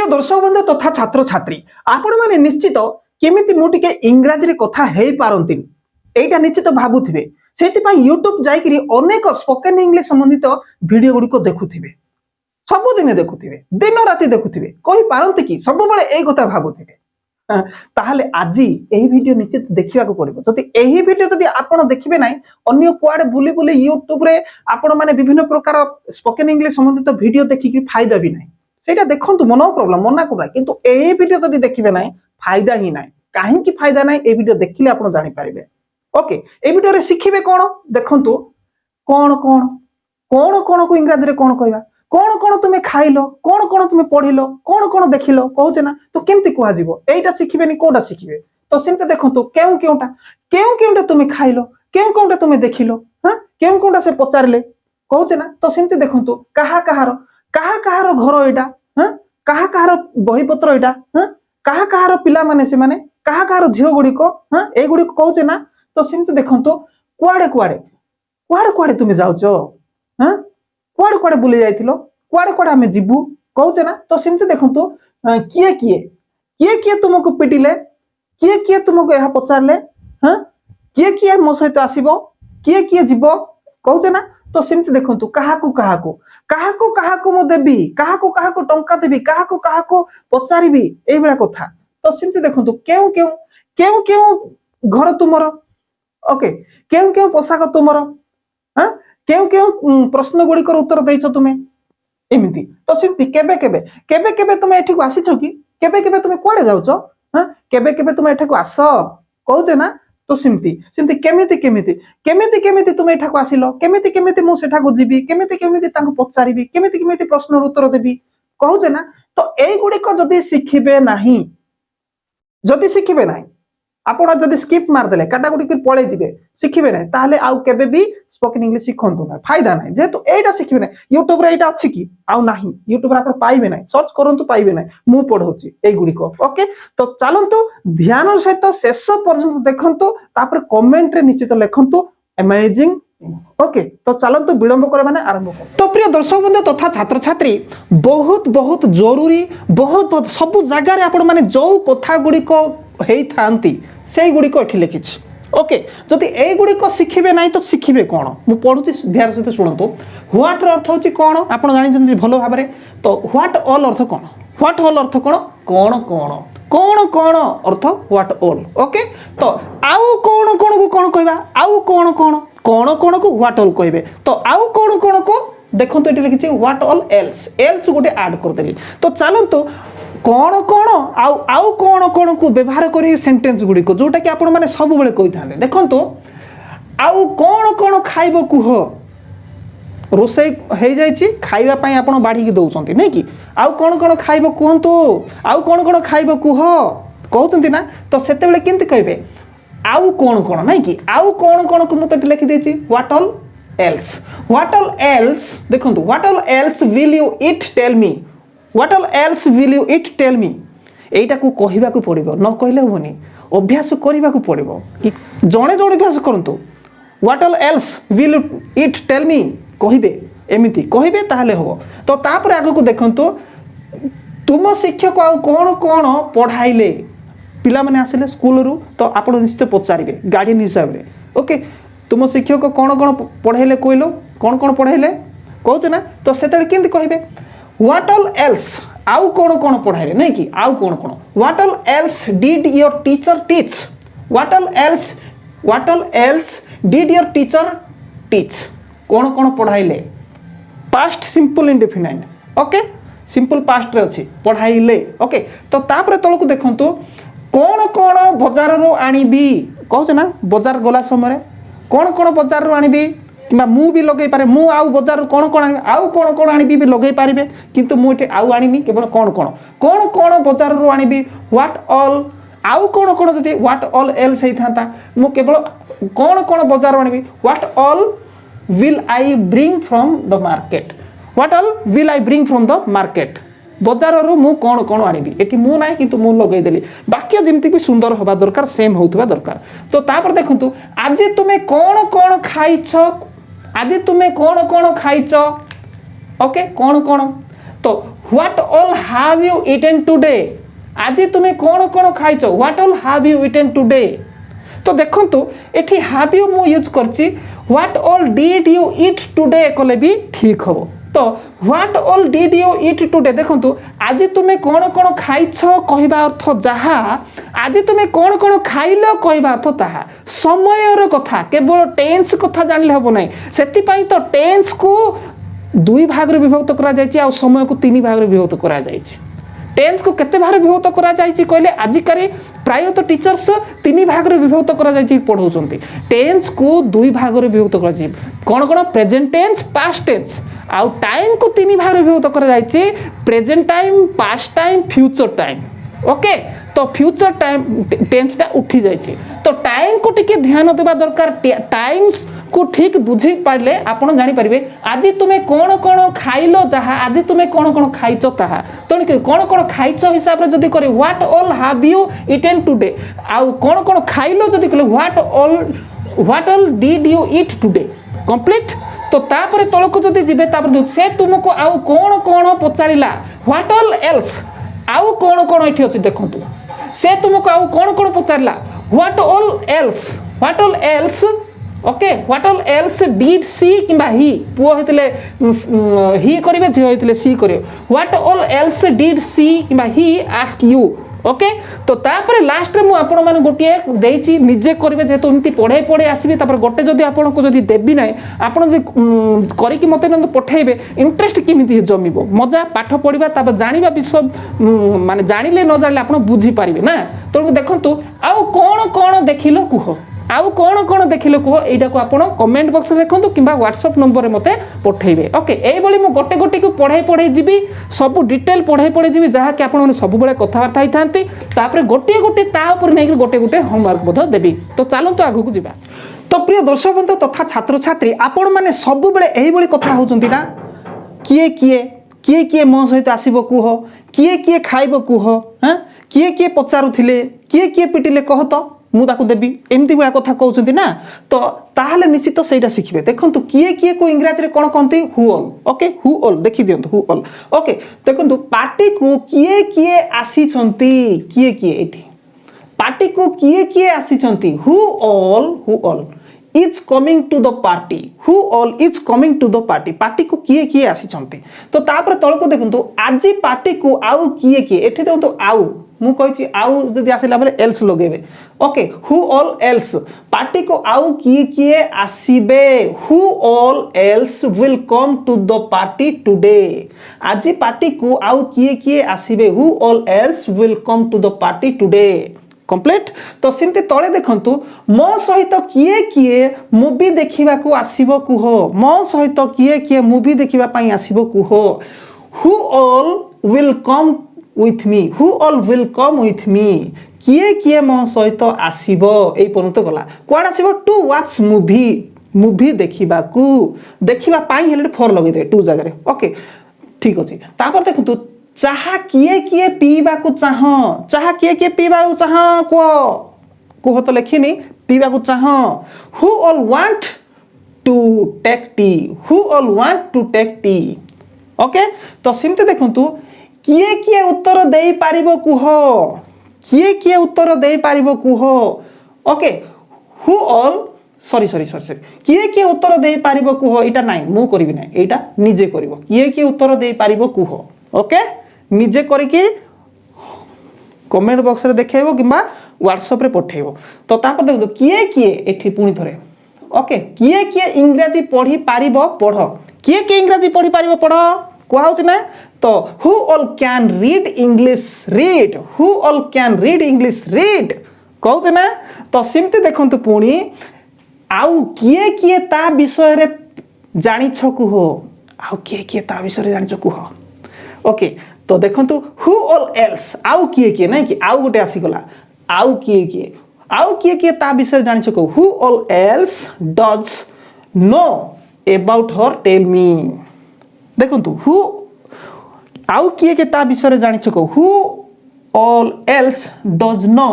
दर्शक बंधु तथा छात्र छात्री आपण माने निश्चित केमिति मु टिके इंग्रजी रे कथा हेई पारंतिन एटा निश्चित भाबुथिबे सेति पई यूट्यूब जाईकरी अनेक स्पोकन इंग्लिश संबंधित वीडियो गुडी को देखुथिबे सब दिन देखुथिबे दिन राति देखुथिबे कहि पारंति कि सब बेले एई कथा भाबुथिबे ताहले आजी एही वीडियो निश्चित देखिबा को पड़िबो जति एही वीडियो जति आपण देखिबे नै अन्य कुआडे बुली बुली यूट्यूब रे आपण माने विभिन्न प्रकार स्पोकन इंग्लिश संबंधित वीडियो देखि कि फायदा भी नै सेटा देखंतु मनो प्रॉब्लम मना कोबा किंतु एही वीडियो जति देखिबे नै फायदा ही नै काहे कि फायदा नै ए वीडियो देखिले आपण जानि पारिबे ओके ए वीडियो रे सिखिबे कोन देखंतु कोन कोन कोन कोन को इंग्रजी रे कोन कहबा कोन कोन तुमे खाइलो कोन कोन तुमे पढिलो कोन कोन देखिलो कहउचे ना तो केमति कुआ जीवो एटा सिखिबेनी कोडा सिखिबे तो सेमते देखंतु केउ तुमे खाइलो केउ तुमे देखिलो हां केउ से पचारले कहउचे ना तो सेमते देखंतु कहा कहार घर एटा हां कहार बही पत्र एटा हां कहार पिला माने से माने कहार झियो गुडी को हां ए गुडी को कहउचे ना तो सेमते देखंतु कुआडे तुमे जाउचो हां कुआडे बुली जाइथिलो कुआडे हमें जीवु कहउचे ना तो सेमते देखंतु किए तुमको पिटिले किए तुमको यहा पचारले हां किए मो सहित आसीबो किए जीवो कहउचे ना तो सेमते देखंतु काहाको मो देबी काहाको टंका देबी काहाको पचारिबी एई बेला कथा तो सेमते देखंतु केउ घर तुमर ओके केउ पोशाक तुमर हां केउ प्रश्न गुडी कर उत्तर दैछो तुमे एमिति तो सेमति केबे तुमे एठी को आसीछो कि केबे तुमे कोडे जाउछो हां केबे तुमे एठी को आसो कहउचे ना तो सेमति केमिति तुमे एठा को आसिलो केमिति मु सेठा को जीबी केमिति तांको पचारिबी केमिति प्रश्न उत्तर देबी कहउचे ना तो एई गुडी को जदी सिखिबे नाही आपण जदी स्किप मार देले काटागुडी के पळे जिबे सिखिबे नै ताहले आउ केबे भी स्पोकन इंग्लिश सिखंतु ना फायदा नै जेतु एटा सिखिबे नै यूट्यूब रे एटा अछि कि आउ नाही यूट्यूब रे आपण पाइबे नै सर्च करंतु पाइबे नै मु पढौची एई गुडी को ओके तो चलंतु ध्यान सहित शेष पर्यंत देखंतु तापर कमेंट रे निश्चित लेखंतु अमेजिंग ओके तो चलंतु विलंब करे माने आरंभ कर तो प्रिय दर्शक बंधु तथा छात्र छात्री बहुत जरूरी बहुत सब जगह रे आपण माने जो कथा गुडी को हेई थांती से गुडी को एठी लिखिछ ओके जति ए गुडी को सिखिबे नाही तो सिखिबे कोन मु पढुची ध्यान सहित सुनंतु व्हाट रो अर्थ होची कोन आपण जानि जंती भलो भाबरे तो what all earth cone earth what all okay तो आउ कोन को कोन कहबा आउ कोन को व्हाट ऑल कहबे तो आउ कोन को देखंतु एठी लिखिछि व्हाट ऑल एल्स गोटे ऐड कर देली तो चलंतु कोन आउ कोन को व्यवहार करी सेंटेंस गुडी को जोटा कि आपण माने सब बेले कहि थाने देखंतु आउ कोन खाइबो कुह रोसई हे जाईची खाइबा पई आपण बाढी के दउसंती नै कि आउ कोन खाइबो कहंतु आउ कोन खाइबो कुह कहउचंती ना तो सेते बेले केंति कहबे आउ कोन नै कि आउ कोन को मते लिखि देची व्हाट ऑल एल्स देखंतु what all else will you it tell me what all else will you it tell me एटा को कहिबा को पड़िबो न कहले होनी अभ्यास करिबा को पड़िबो कि जणे अभ्यास करंतु what all else will you it tell me कहिबे एमिति कहिबे ताहले हो तो तापर आगो को देखंतु तुम शिक्षक आ कोन पढाइले पिला माने आसिले स्कूल रु तो आपण निश्चित पचारिबे गार्डियन हिसाब रे ओके तुम शिक्षक कोन पढाइले कहलो कोन पढाइले कहउछ ना तो सेतले केंति कहिबे व्हाट ऑल एल्स आउ कोन पढाइले नै कि आउ कोन what all else did your teacher teach what all else did your teacher teach कोन पढाइले past simple indefinite okay simple past रे अछि पढाइले ओके तो तापर तळको देखंतु कोन बाजार रो आनिबी कहछ ना बाजार गला समय कोन बाजार रो आनिबी किबा मु भी लगे पारे मु आउ बाजार कोन आनिबी भी लगे पारिबे किंतु मु एटे आउ आनिनी केवल कोन बाजार रो आनिबी व्हाट ऑल आउ कोन जति व्हाट ऑल एल्स सही थांता मु केवल कोन बाजार आनिबी what all will I bring from the market what all will I bring from the market बाजार रो मु कोन आनिबी एटी मु नाही किंतु मु लगे देली वाक्य जेमति भी सुंदर होबा दरकार सेम होतबा दरकार तो तापर देखंतु आज तुमे कोन खाइछ आज तुमे कोन खाइछ ओके कोन तो what all have you eaten today आज तुम्हें कौन कौन खाइछ what all have you eaten today तो देखंतु एठी हैव यू मु यूज करछि what all did you eat today कले भी ठीक हो तो what all did you eat today देखंतु आज तुम्हें कौन कौन खाइछ कहबा अर्थ जहा आज तुम्हें कौन कौन खाइलो कहबा अर्थ ताहा समयर कथा केवल टेंस कथा जानले हबो नै सेति पई तो टेंस को दुई भाग रे विभक्त करा जायछि आ समय को तीन भाग रे विभक्त करा जायछि टेंस को केते भाग रे विभक्त करा जायछि कहले आजिकारी प्राय तो टीचर्स तीन भाग रे विभक्त करा जायछि पढौछंती टेंस को दुई भाग रे विभक्त करा जायछि कोन कोन प्रेजेंट टेंस पास्ट टेंस आउ टाइम को तीन भाग रे विभक्त करा जायछि present time past time future time okay तो फ्यूचर टाइम टेंस टा उठी जायछि तो टाइम को टिके ध्यान देबा दरकार टाइम्स को ठीक बुझी पारले आपण जानि परिबे आज तुमे कोन कोन खाइलो जहा आज तुमे कोन कोन खाइचो ताहा तो कोन कोन खाइचो हिसाब रे जदी करे what all have you eaten today आउ कोन कोन खाइलो जदी कहले what all did you eat today complete तो तापर तळको जदी जिबे तापर से तुमको आउ कोन कोन पचारिला व्हाट ऑल एल्स आउ कोन कोन एठी अछि देखंतु से तुमको आउ कोन कोन पचारिला what all else okay what all else did she किबा ही पुओ हेतले ही करिवे जे हेतले सी करिवे what all else did she किबा ही आस्क यू ओके तो तापर लास्ट रे मु आपण माने गोटिए देइची निजे करिवे जे तो इमती पढे पढे आसीबे तापर गोटे जदी आपण को जदी देबी नै आपण जदी करि कि मते न पठाइबे इंटरेस्ट किमिति जमिबो मजा पाठ पढिबा तापर जानिबा विषय माने जानिले न जानिले आपण बुझी पारिबे ना तो देखंतु आउ कोन कोन देखिलो कुह आउ कोन कोन देखिलो कुह एटा को आपण कमेंट बॉक्स रे देखंतु किबा व्हाट्सएप नंबर रे मते पठाइबे ओके एई बली मु गोटे गोटे को पढाई जिबी सब डिटेल पढाई जिबी जहा कि आपण सब बेले कथा वार्ता ही थांती तापर गोटे गोटे ता ऊपर नै गोटे गोटे होमवर्क बध देबी तो चलंतु आगु को जिबा तो प्रिय दर्शक बंधु तथा छात्र छात्री आपण माने सब बेले एई बली कथा होचंती ना किए किए किए किए मो सहित आसीबो कुह किए किए खाइबो कुह हां किए किए पचारुथिले किए किए पिटिले कह तो मु ताकू देबी एमती बया कथा कहउछंती ना तो ताहले निश्चित सेटा सिखिबे देखंतु किए किए को इंग्लिश रे कोन कहंती who all okay who all देखि दियंतु हु ऑल ओके देखंतु पार्टी को किए किए आसीछंती किए किए एठी पार्टी को किए आसीछंती who all is coming to the party who all is coming to the party को किए आसीछंती तो तापर तळको देखंतु आजी पार्टी को आउ किए एठी देखंतु आउ मु कहिछि आउ जदी आसिला बेले एल्स लगेबे okay who all else party को आउ किए आसीबे who all else will come to the party today आजी पार्टी को आउ किए आसीबे who all else will come to the party today complete तो सिमते तळे देखंतु मो सहित किए मूवी देखिबा को आसीबो कुह मो सहित किए मूवी देखिबा पई आसीबो कुह who all will come with me who all will come with me किए मो सहित आसीबो एई पर्यंत गला कोड आसीबो टू वॉच मूवी देखिबा पाई हेले फोर लगे दे टू जगह रे ओके ठीक अछि तापर देखंतु चाहा किए पीबा को चाहा किए पीबा को चाहा को तो लेखिनी पीबा को चाहा who all want to take tea okay तो सिमते देखंतु किए उत्तर देई पारिबो कुह किए उत्तर देई पारिबो कुह ओके हु ऑल सॉरी किए उत्तर देई पारिबो कुह एटा नाही मु करबी नाही एटा निजे करबो किए उत्तर देई पारिबो कुह ओके निजे करिके कमेंट बॉक्स रे देखेबो किबा व्हाट्सएप रे पठेबो तो तापर देखो किए एठी पुनी थरे ओके किए इंग्रजी पढ़ी पारिबो पढ़ किए इंग्रजी पढ़ी पारिबो पढ़ कोहाउछ ना तो who all can read English who all can read English कहउछ ना तो सिमते देखंतु पुणी आउ किए ता विषय रे जानि छ कुह आउ किए ता विषय रे जानि छ कुह ओके तो देखंतु हु ऑल एल्स आउ किए नै कि आउ गोटे आसी गला आउ किए ता विषय जानि छ कुह who all else does know about her tell me देखंतु हु आउ किए ता विषय रे जानि छको who all else does know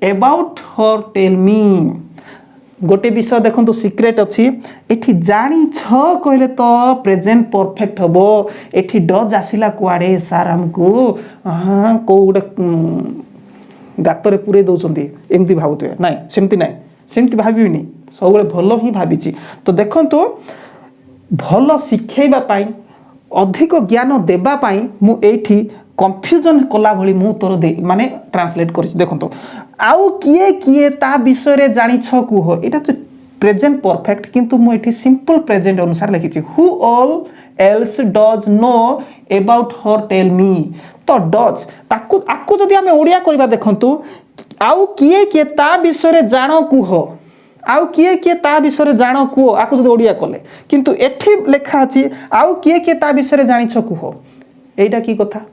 about her tell me गोटे विषय देखो सिक्रेट अच्छी एठी जानी छ कहले तो प्रेजेंट परफेक्ट हबो एठी डज आसिला कुआडे सार हमको हाँ को गोटे गातरे पूरे दौरान एमती भावुए ना सेमती भाविनी सब भल ही भावी तो देखो भल शिखेवाई अधिक ज्ञान देवाई मुझे कंफ्यूजन कला भली मु तोर दे माने ट्रांसलेट कर देखो आउ किए किए ता विषय जानी छ कुह यहाँ तो प्रेजेंट परफेक्ट किंतु मुझे सिंपल प्रेजेंट अनुसार लिखी who all else does know about her tell me तो डज ताकू जदि आम ओडिया करबा देखंतु आउ किए किए ता विषय जान कुह आउ किए किए ता विषय जान कुह आकु जदि ओडिया कले किंतु एठी लेखा अछि आउ किए किए ता विषय जानि छ कुह एटा की कथा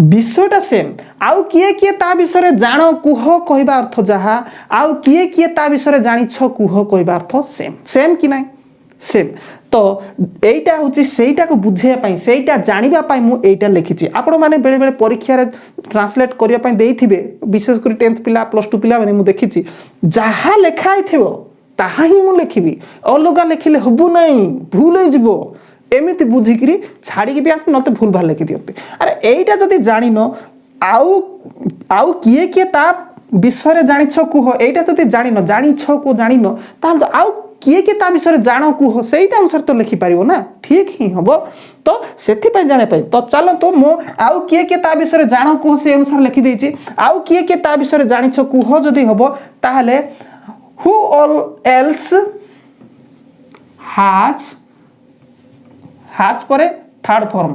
विषयटा सेम आउ किए किए ता विषय जान कुह कहबा अर्थ जहा आउ किए किए ता विषय जानि छ कुह कहबा अर्थ सेम सेम कि नाही सेम तो एटा होची सेटा को बुझेया पई सेटा जानिबा पई मु एटा लिखिची आपण माने बेले बेले परीक्षा रे ट्रांसलेट करिया पई देइथिबे विशेष कर 10th पिला +2 पिला माने मु देखिची जहा लेखाय थिबो ताहा ही मु लिखिबी अलगा लिखिले हबु नाही भूल हो जिवो एमिति बुझिकरी छाड़ी भी आस नते भूल भाल लिखि दियते अरे एटा जदि जानिनो आउ आउ किए किए ता विषय रे जानि छ कुह एटा जदि जानिनो जानि छ को जानिनो ताल तो आउ किए किए ता विषय जान कुह सेटा अनुसार तो लिखि पारिबो ना ठीक ही हबो तो सेथि पय जाने पय तो चलो तो मो आउ किए किए ता विषय जान कुह से अनुसार लिखि देछि आउ किए किए ता विषय जानि छ कुह जदि हबो ताहले हु ऑल एल्स हैज परे third form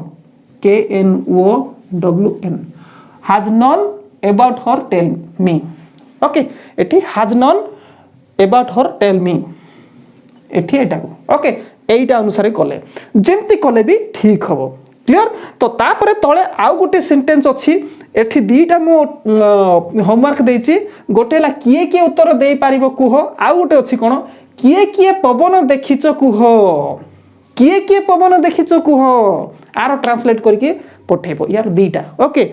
KNOWN has known about her tell me okay एठी has known about her tell me एठी एटा को ओके एटा अनुसार कले जेमती कले भी ठीक हबो क्लियर तो तापरे तळे आउ गोटे सेंटेंस अछि एठी दीटा मो होमवर्क देछि गोटे ला किए किए उत्तर देई पारिबो कुह आउ गोटे अछि कोन किए किए पवन देखिच कुह किए किए पवन देखिच कुह आरो ट्रांसलेट करके पठेबो यार दीटा ओके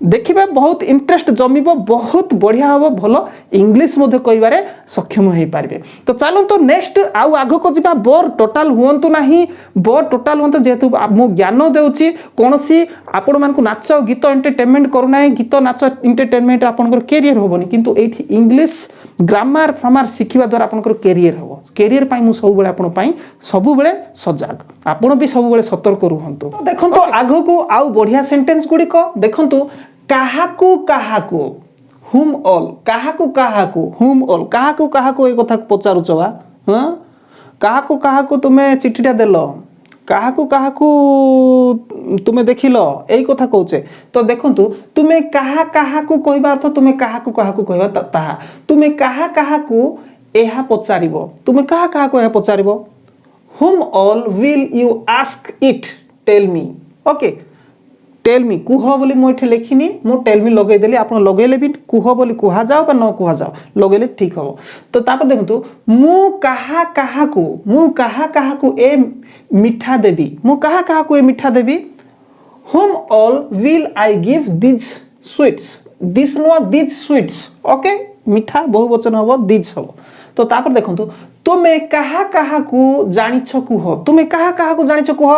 देखिबा बहुत इंटरेस्ट जमिबो बहुत बढ़िया हबो भलो इंग्लिश मध्ये कहबारे सक्षम होई पारबे तो चलो तो नेक्स्ट आउ आगो को जिबा बोर टोटल हुंतु नाही बोर टोटल हुंतु जेतु मो ज्ञान देउची कोनोसी आपण मान को नाच गीत एंटरटेनमेंट करू नाही गीत नाच एंटरटेनमेंट आपनकर करियर होबनी किंतु एठी इंग्लिश ग्रामर फ्रामर शिखिबा द्वारा आपनकर करियर हो करियर पाई मु सब बेले आपन पाई सब बेले सजाग आपण भी सब बेले सतर्क रहंतु देखंतु आगो को आउ बढ़िया सेंटेंस गुडी को देखंतु काहाकू काहाकू हुम ऑल काहाकू हुम ऑल काहाकू ए कथा पचारुचवा हां काहाकू तुमे चिठीटा देलो काहाकू तुमे देखिलो एई कथा कहूचे तो देखंतु तुमे काहाकू कहबा अर्थ तुमे काहाकू कहबा ताहा तुमे काहाकू एहा पचारिबो तुमे काहाकू एहा पचारिबो whom all will you ask it tell me okay tell me कुह बोली मु एठी लिखिनी मु टेल मी लगै देली आपण लगैले भी कुह बोली कुहा जाओ बा न कुहा जाओ लगैले ठीक हो तो तापर देखंतु मु काहाकू ए मिठा देबी मु काहाकू ए मिठा देबी whom all will I give these sweets this no these sweets okay मिठा बहुवचन हबो these हबो तो तापर देखंतु तुमे काहाकू जानि छ कुह तुमे काहाकू जानि छ कुह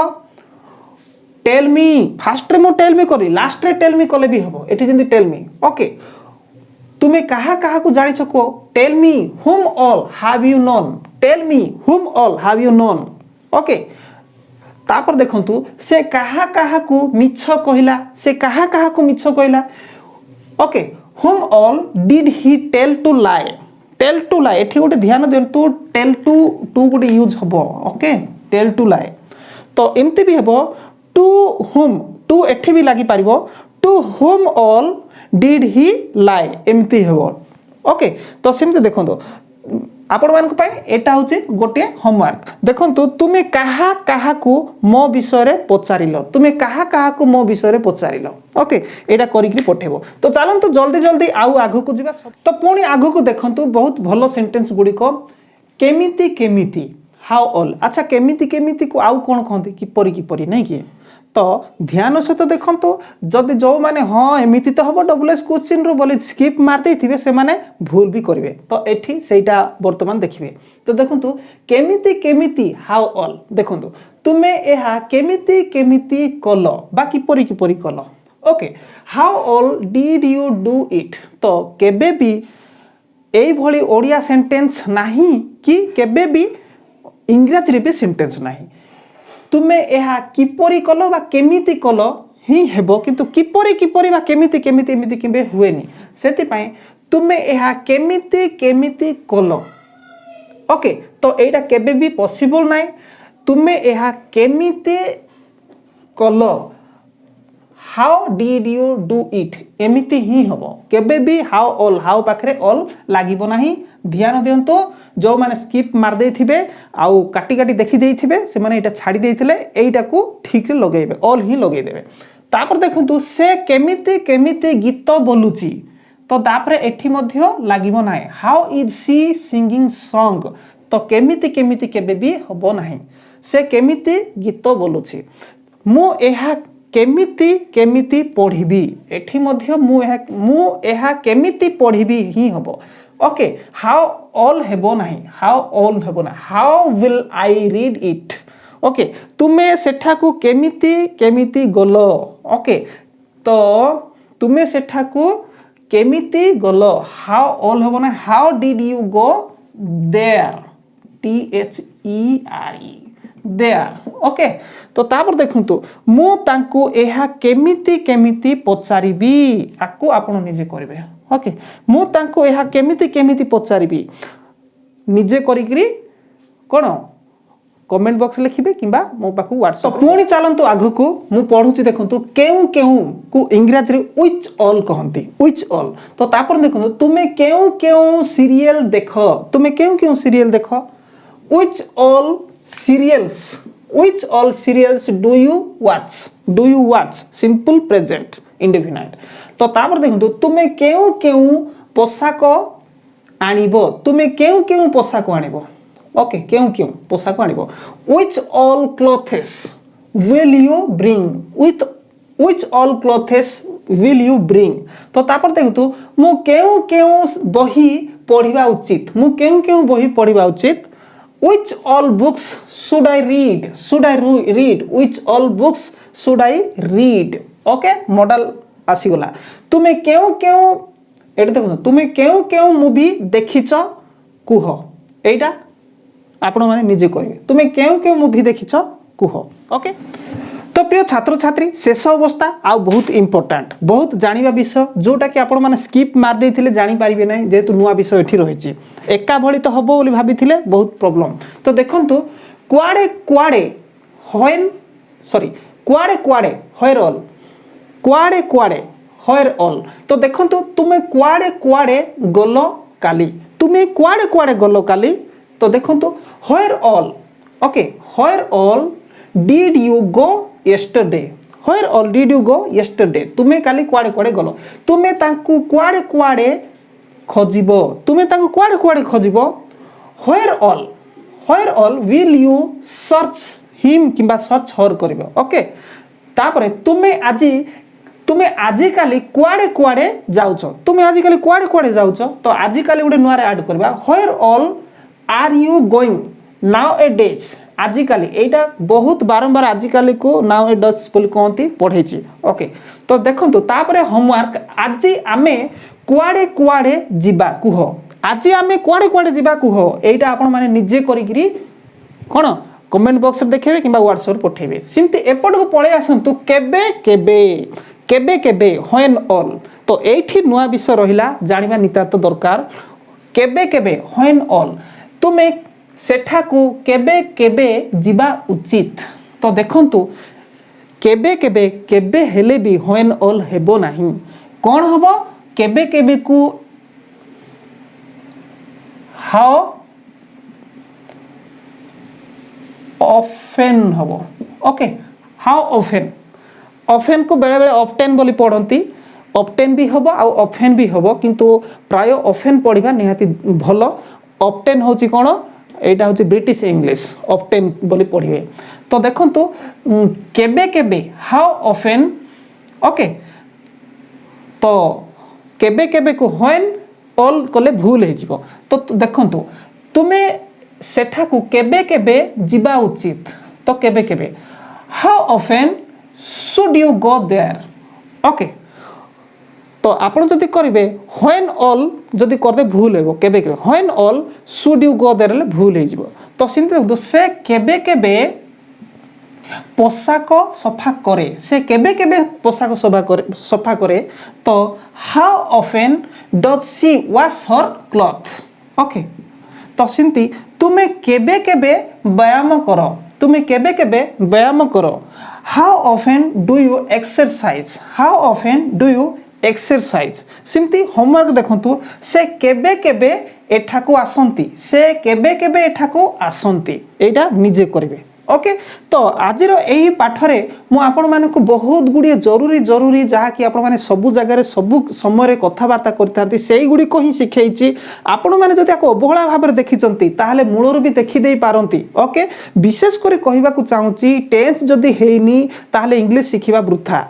टेल मी फास्ट रे मो टेल मी करी लास्ट रे टेल मी कले भी हबो एठी जंदी टेल मी ओके तुमे काहाकू जानि छ को tell me whom all have you known tell me whom all have you known okay तापर देखंतु से काहाकू मिछ कहिला से काहाकू मिछ कहिला okay whom all did he tell to lie एठी गोटे ध्यान देंतु टेल टू गोटे यूज हबो ओके टेल टू लाई तो एमती भी हबो टू whom टू एठी भी लागि पारिबो to whom all did he lie एमती हबो ओके तो सेमते देखंतु आपण मान को पाई एटा होचे गोटे होमवर्क देखंतु तुमे काहाकू मो विषय रे पचारिलो तुमे काहाकू मो विषय रे पचारिलो ओके एटा करिकरी पठेबो तो चलंतु जल्दी जल्दी आउ आगो को जिबा तो पुणी आगो को देखंतु बहुत भलो सेंटेंस गुडी को केमिति हाउ ऑल अच्छा केमिति को आउ कोन कहंती कि परी नै कि तो ध्यान सहित देखंतु जदि जो माने हाँ एमिति तो हम डबल क्वेश्चन रो बोली स्किप मार देथिबे से माने भूल भी करिवे तो एठी सेटा वर्तमान देखिबे तो देखंतु केमिति केमिति हाउ ऑल देखंतु तुमे एहा केमिति केमिति कलो बा किपरि किपरि कलो okay how all did you do it तो केबे भी एई भली ओडिया सेंटेंस नाही कि केबे भी इंग्रजी रे भी सेंटेंस नाही तुमे एहा किपरि कलो बा केमिति कलो ही हेबो किंतु किपरि किपरि बा केमिति केमिति एमिति किबे हुएनी सेति पई तुमे एहा केमिति केमिति कलो ओके तो एटा केबे भी पॉसिबल नाही तुमे एहा केमिति कलो how did you do it एमिति ही हबो केबे भी हाउ ऑल हाउ पाखरे ऑल लागिबो नाही ध्यान दियंतो जो माने स्किप मार देथिबे आउ काटी काटी देखि देथिबे से माने एटा छाडी देथिले एइटा को ठीक रे लगेबे ऑल ही लगेइ देबे तापर देखंतु से केमिति केमिति गीत बोलुची तो तापरे एठी मध्य लागिबो नाही how is she singing song तो केमिति केमिति केबे भी हबो नाही से केमिति गीत बोलुची मु एहा केमिति केमिति पढ़िबी एठी मध्य मु एहा केमिति पढ़िबी ही हबो ओके हाउ ऑल हेबो नाही हाउ ऑल हेबो ना how will I read it okay तुमे सेठा को केमिति केमिति गलो ओके तो तुमे सेठा को केमिति गलो हाउ ऑल हेबो ना how did you go there THERE there okay तो तापर देखंतु मु तांकु एहा केमिति केमिति पचारिबी आकु आपण निजे करिवे ओके मु तांकु एहा केमिति केमिति पचारिबी निजे करिकरी कोन कमेंट बॉक्स लिखिबे किबा मो पाखु व्हाट्सएप तो पुणी चलंतु आगु को मु पढुची देखंतु केउ केउ को इंग्रजी रे व्हिच ऑल कहंती व्हिच ऑल तो तापर देखंतु तुमे केउ केउ सीरियल देखो तुमे केउ केउ सीरियल देखो which all serials which all serials do you watch simple present indefinite तो तापर देखंतु तुमे केउ केउ पोशाक आनिबो तुमे केउ केउ पोशाक आनिबो ओके केउ केउ पोशाक आनिबो which all clothes will you bring which all clothes will you bring तो तापर देखंतु मु केउ केउ बही पढिबा उचित मु केउ केउ बही पढिबा उचित which all books should I read which all books should I read okay model आसी गला तुमे केउ केउ एटा देखो तुमे केउ केउ मूवी देखिछ कुह एटा आपण माने निजे करिवे तुमे केउ केउ मूवी देखिछ कुह ओके तो प्रिय छात्र छात्री शेष अवस्था आ बहुत इंपोर्टेंट बहुत जानिबा विषय जोटा कि आपण माने स्किप मार देथिले जानि पारिबे नै जेतु नुवा विषय एठी रहिछि एका भली तो हबो बोली भाबिथिले बहुत प्रॉब्लम तो देखंतु कुआडे कुआडे व्हेन सॉरी कुआडे कुआडे व्हेयर ऑल कुआडे कुआडे व्हेयर ऑल तो देखंतु तुमे कुआडे कुआडे गलो काली तुमे कुआडे कुआडे गलो काली तो देखंतु where all okay where all did you go yesterday where all did you go yesterday तुमे काली कुआडे कुआडे गलो तुमे तांकु कुआडे कुआडे खोजिबो तुमे तांकु कुआडे कुआडे खोजिबो where all will you search him किबा search her करिबो ओके तापरे तुमे आजि काली कुआडे कुआडे जाउछो तुमे आजि काली कुआडे कुआडे जाउछो तो आजि काली उडे नुआरे ऐड करबा where all are you going nowadays आजिकाली एटा बहुत बारंबार आजिकाली को नाउ ए डस बोली कहती पढ़ेची ओके तो देखंतु तापरे होमवर्क आजि आमे कुआडे कुआडे जिबा कुह आजि आमे कुआडे कुआडे जिबा कुह एटा आपण माने निजे करिकरी कोन कमेंट बॉक्स रे देखेबे किबा व्हाट्सएप पठेबे सिमती एपट को पळे आसंतु केबे केबे केबे केबे व्हेन ऑल तो एठी नुवा विषय रहिला जानिबा नितांत दरकार केबे केबे व्हेन ऑल तुमे सेठा को केबे केबे जिबा उचित तो देखंतु केबे केबे केबे हेले भी व्हेन ऑल हेबो नाही कोन हबो केबे केबे को हाउ ऑफेन हबो ओके हाउ ऑफेन को बेले बेले ऑफ्टेन बोली पढ़ंती ऑफ्टेन भी हबो आ ऑफेन भी हबो किंतु प्राय ऑफेन पढ़िबा निहाती भलो ऑफ्टेन होची कोन एटा होची ब्रिटिश इंग्लिश ऑफ्टेन बोली पढ़िबे तो देखंतु केबे केबे हाउ ऑफन ओके तो केबे केबे को व्हेन ऑल कले भूल हे जीवो तो देखंतु तुमे सेठा को केबे केबे जीवा उचित तो केबे केबे how often should you go there okay तो आपण जदि करिवे व्हेन ऑल जदि करदे भूल हेबो केबे केबे when all should you go there ले भूल हे जीवो तो सिंते देखो से केबे केबे पोशाक सफा करे से केबे केबे पोशाक सफा करे तो how often does she wash her cloth okay तो सिंती तुमे केबे केबे व्यायाम करो तुमे केबे केबे व्यायाम करो how often do you exercise how often do you exercise सिमती होमवर्क देखंतु से केबे केबे एठाकू आसंती से केबे केबे एठाकू आसंती एटा निजे करिवे ओके तो आजिर एही पाठरे मु आपण मानकु बहुत गुडी जरूरी जहा कि आपण माने सबु जगह रे सबु समय रे कथा बार्ता करथांती सेही गुडी को ही सिखैछि आपण माने जदि आको अबहळा भाबरे देखिचंती ताहाले मूळरू भी देखि देई पारंती ओके विशेष करी कहिबा को चाहूची टेंस जदि हेइनी ताहाले इंग्लिश सिखिबा वृथा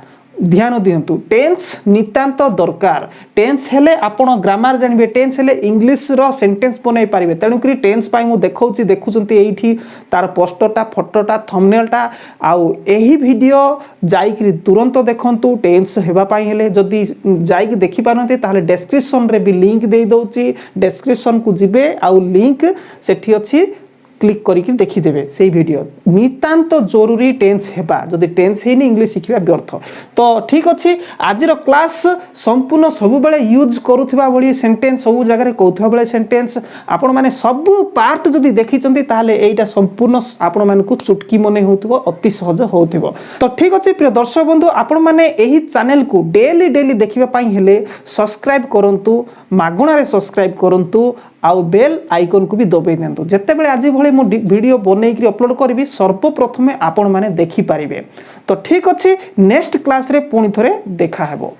ध्यान दियंतु टेंस नितांत दरकार टेंस हेले आपण ग्रामर जानिबे टेंस हेले इंग्लिश रो सेंटेंस बनै पारिबे तेनु करी टेंस पाई मु देखौची देखुचंती एठी तार पोस्टरटा फोटोटा थंबनेलटा आउ एही वीडियो जाईकरी तुरंत देखंतु टेंस हेबा पाई हेले जदी जाईक देखि पारंते ताहाले डिस्क्रिप्शन रे भी लिंक देई दउची डिस्क्रिप्शन को जिबे आउ लिंक सेठी अछि क्लिक करिक देखिदेवे से वीडियो नितांत जरूरी टेंस हेबा जदि टेंस हेनी इंग्लिश शिखिबा व्यर्थ तो ठीक अछि आजिर क्लास संपूर्ण सब बेले यूज करूथिबा बळी सेंटेंस सब जगह रे कहउथिबा बळे सेंटेंस आपण माने सब पार्ट जदि देखिचंती ताहाले एटा संपूर्ण आपण मानकु चुटकी मने होउथिबो अति सहज होउथिबो तो ठीक अछि प्रिय दर्शक बंधु आपण माने एही चैनल को डेली देखिबा पई हेले सब्सक्राइब करंतु मागुणा रे सब्सक्राइब करंतु आउ बेल आइकन को भी दबाई दिंतु जिते बड़े आज भाई मो वीडियो बनईकरी अपलोड करी सर्वप्रथमे आपण माने देखि पारिबे तो ठीक अछि नेक्स्ट क्लास रे पुणी थरे देखा हेबो।